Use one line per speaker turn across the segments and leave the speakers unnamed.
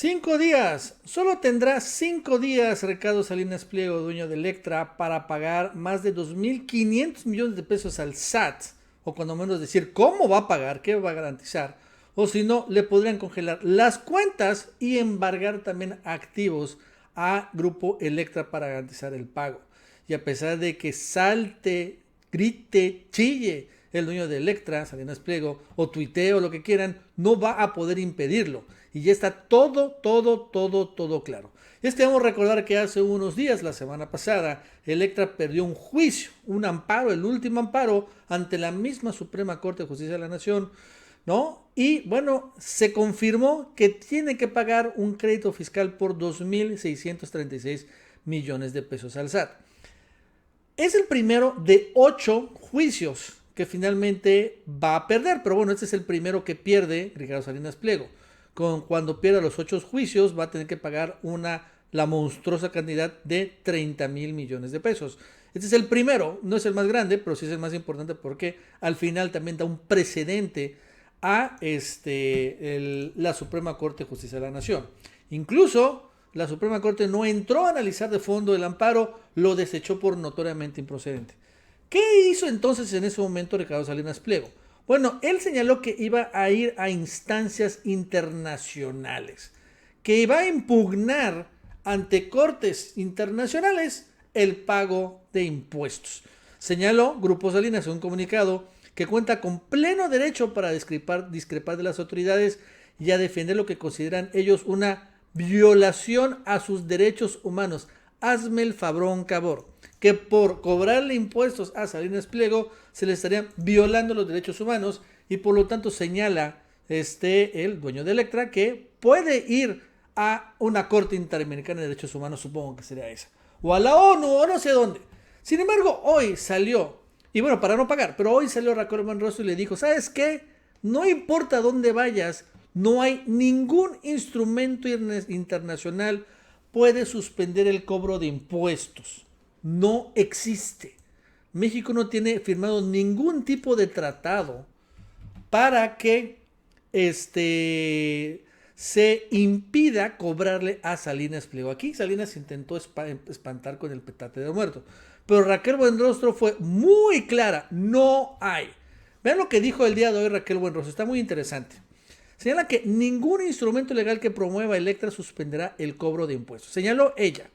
5 días. Solo tendrá 5 días Ricardo Salinas Pliego, dueño de Electra, para pagar más de 2.500 millones de pesos al SAT. O cuando menos decir cómo va a pagar, qué va a garantizar. O si no, le podrían congelar las cuentas y embargar también activos a Grupo Electra para garantizar el pago. Y a pesar de que salte, grite, chille el dueño de Electra, Salinas Pliego, o tuitee o lo que quieran, no va a poder impedirlo. Y ya está todo claro. Y es que debemos recordar que hace unos días, la semana pasada, Electra perdió un juicio, un amparo, el último amparo, ante la misma Suprema Corte de Justicia de la Nación, ¿no? Y bueno, se confirmó que tiene que pagar un crédito fiscal por 2.636 millones de pesos al SAT. Es el primero de 8 juicios que finalmente va a perder, pero bueno, este es el primero que pierde Ricardo Salinas Pliego. Cuando pierda los 8 juicios va a tener que pagar la monstruosa cantidad de 30.000 millones de pesos. Este es el primero, no es el más grande, pero sí es el más importante porque al final también da un precedente a la Suprema Corte de Justicia de la Nación. Incluso la Suprema Corte no entró a analizar de fondo el amparo, lo desechó por notoriamente improcedente. ¿Qué hizo entonces en ese momento Ricardo Salinas Pliego? Bueno, él señaló que iba a ir a instancias internacionales, que iba a impugnar ante cortes internacionales el pago de impuestos. Señaló Grupo Salinas en un comunicado que cuenta con pleno derecho para discrepar de las autoridades y a defender lo que consideran ellos una violación a sus derechos humanos. Hazme el fabrón, cabrón, que por cobrarle impuestos a Salinas Pliego se le estarían violando los derechos humanos y por lo tanto señala el dueño de Electra que puede ir a una corte interamericana de derechos humanos, supongo que sería esa, o a la ONU o no sé dónde. Sin embargo, hoy salió, y bueno, para no pagar, pero hoy salió Raquel Buenrostro y le dijo, ¿sabes qué? No importa dónde vayas, no hay ningún instrumento internacional puede suspender el cobro de impuestos. No existe. México no tiene firmado ningún tipo de tratado para que se impida cobrarle a Salinas Pliego. Aquí Salinas intentó espantar con el petate de muerto, pero Raquel Buenrostro fue muy clara, no hay. Vean lo que dijo el día de hoy Raquel Buenrostro, está muy interesante. Señala que ningún instrumento legal que promueva Electra suspenderá el cobro de impuestos. Señaló ella.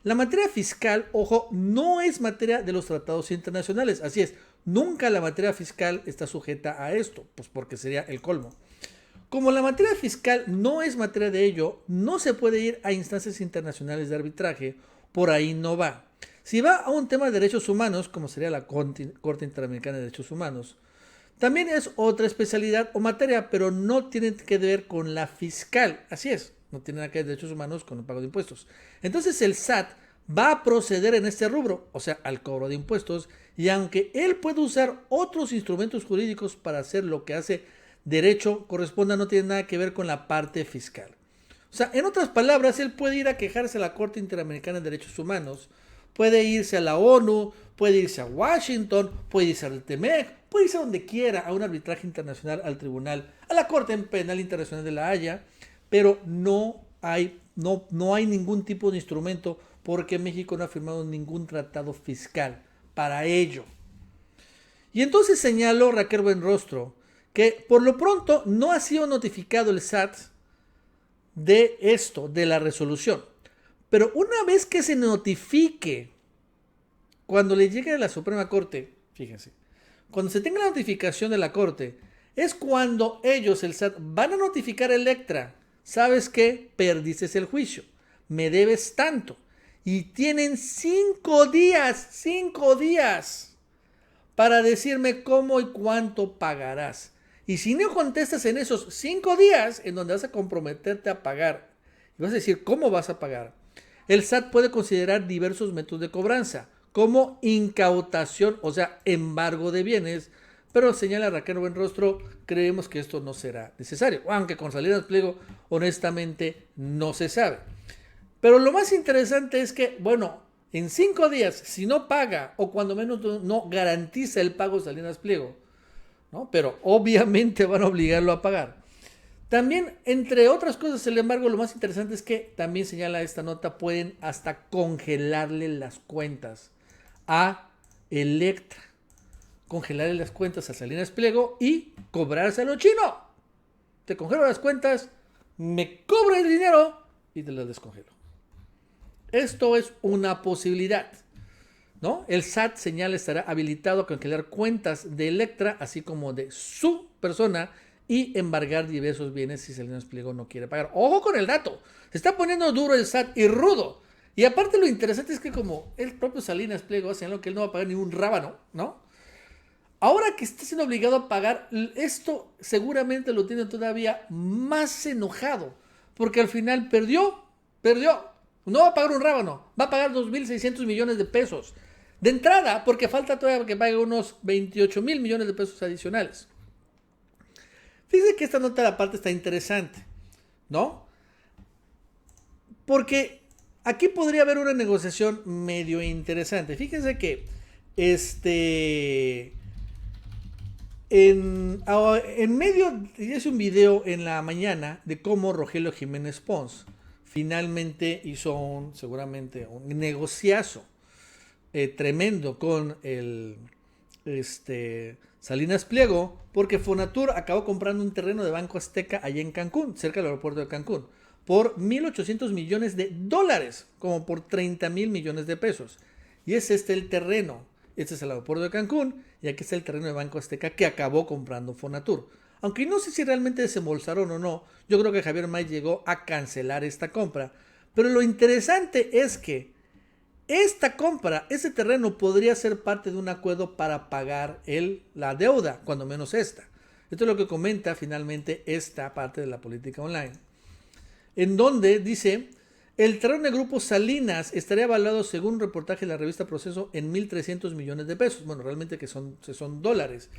La materia fiscal, ojo, no es materia de los tratados internacionales. Así es, nunca la materia fiscal está sujeta a esto, pues porque sería el colmo. Como la materia fiscal no es materia de ello, no se puede ir a instancias internacionales de arbitraje, por ahí no va. Si va a un tema de derechos humanos, como sería la Corte Interamericana de Derechos Humanos, también es otra especialidad o materia, pero no tiene que ver con la fiscal. Así es, no tiene nada que ver derechos humanos con el pago de impuestos. Entonces el SAT va a proceder en este rubro, o sea, al cobro de impuestos, y aunque él puede usar otros instrumentos jurídicos para hacer lo que hace derecho corresponda, no tiene nada que ver con la parte fiscal. O sea, en otras palabras, él puede ir a quejarse a la Corte Interamericana de Derechos Humanos, puede irse a la ONU, puede irse a Washington, puede irse al TEMEC, puede irse a donde quiera, a un arbitraje internacional, al tribunal, a la Corte Penal Internacional de la Haya, pero no hay ningún tipo de instrumento porque México no ha firmado ningún tratado fiscal para ello. Y entonces señaló Raquel Buenrostro que por lo pronto no ha sido notificado el SAT de esto, de la resolución. Pero una vez que se notifique, cuando le llegue a la Suprema Corte, fíjense, cuando se tenga la notificación de la Corte, es cuando ellos, el SAT, van a notificar a Electra. ¿Sabes qué? Perdiste el juicio. Me debes tanto. Y tienen 5 días para decirme cómo y cuánto pagarás. Y si no contestas en esos 5 días, en donde vas a comprometerte a pagar, y vas a decir cómo vas a pagar, el SAT puede considerar diversos métodos de cobranza, como incautación, o sea, embargo de bienes, pero señala Raquel Buenrostro, creemos que esto no será necesario, aunque con Salinas Pliego, honestamente, no se sabe. Pero lo más interesante es que, bueno, en 5 días, si no paga, o cuando menos no garantiza el pago Salinas Pliego, ¿no? Pero obviamente van a obligarlo a pagar. También, entre otras cosas, sin embargo, lo más interesante es que también señala esta nota, pueden hasta congelarle las cuentas a Electra. Congelarle las cuentas a Salinas Pliego y cobrárselo chino. Te congelo las cuentas, me cobra el dinero y te las descongelo. Esto es una posibilidad, ¿no? El SAT señala estará habilitado a congelar cuentas de Electra, así como de su persona, y embargar diversos bienes si Salinas Pliego no quiere pagar. Ojo con el dato, se está poniendo duro el SAT y rudo. Y aparte lo interesante es que como el propio Salinas Pliego señaló que él no va a pagar ni un rábano, ¿no? Ahora que está siendo obligado a pagar, esto seguramente lo tiene todavía más enojado, porque al final perdió. No va a pagar un rábano, va a pagar 2.600 millones de pesos. De entrada, porque falta todavía que pague unos 28 mil millones de pesos adicionales. Fíjense que esta nota de aparte está interesante, ¿no? Porque aquí podría haber una negociación medio interesante. Fíjense que en medio, hice un video en la mañana de cómo Rogelio Jiménez Pons finalmente hizo seguramente un negociazo tremendo con el Salinas Pliego, porque Fonatur acabó comprando un terreno de Banco Azteca allá en Cancún, cerca del aeropuerto de Cancún, por 1.800 millones de dólares, como por 30 mil millones de pesos. Y es el terreno. Este es el aeropuerto de Cancún y aquí está el terreno de Banco Azteca que acabó comprando Fonatur. Aunque no sé si realmente desembolsaron o no, yo creo que Javier May llegó a cancelar esta compra. Pero lo interesante es que esta compra, ese terreno podría ser parte de un acuerdo para pagar la deuda, cuando menos esta. Esto es lo que comenta finalmente esta parte de la política online. En donde dice, el terreno de Grupo Salinas estaría evaluado según un reportaje de la revista Proceso en 1.300 millones de pesos. Bueno, realmente que son dólares.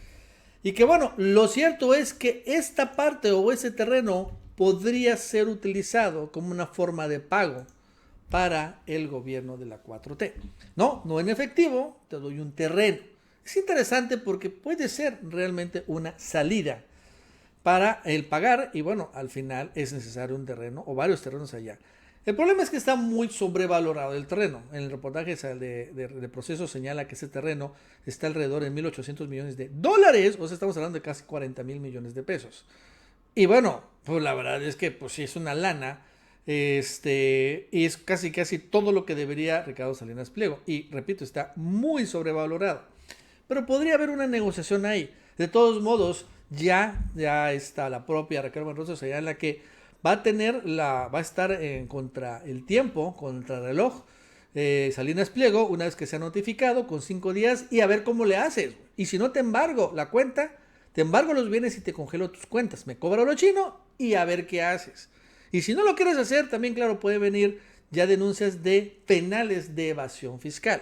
Y que bueno, lo cierto es que esta parte o ese terreno podría ser utilizado como una forma de pago para el gobierno de la 4T. No en efectivo, te doy un terreno. Es interesante porque puede ser realmente una salida para el pagar y bueno, al final es necesario un terreno o varios terrenos allá. El problema es que está muy sobrevalorado el terreno. En el reportaje de Proceso señala que ese terreno está alrededor de 1.800 millones de dólares, o sea, estamos hablando de casi 40 mil millones de pesos. Y bueno, pues la verdad es que pues sí es una lana, y es casi todo lo que debería Ricardo Salinas Pliego. Y repito, está muy sobrevalorado. Pero podría haber una negociación ahí. De todos modos, ya está la propia Raquel Buenrostro señala que va a estar contra el tiempo, contra el reloj, Salinas Pliego, una vez que sea notificado, con 5 días, y a ver cómo le haces. Y si no te embargo la cuenta, te embargo los bienes y te congelo tus cuentas. Me cobro lo chino y a ver qué haces. Y si no lo quieres hacer, también, claro, puede venir ya denuncias de penales de evasión fiscal,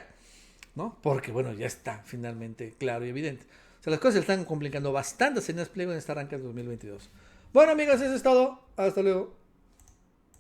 ¿no? Porque, bueno, ya está finalmente claro y evidente. O sea, las cosas se están complicando bastante a Salinas Pliego en este arranque de 2022. Bueno, amigos, eso es todo. Hasta luego.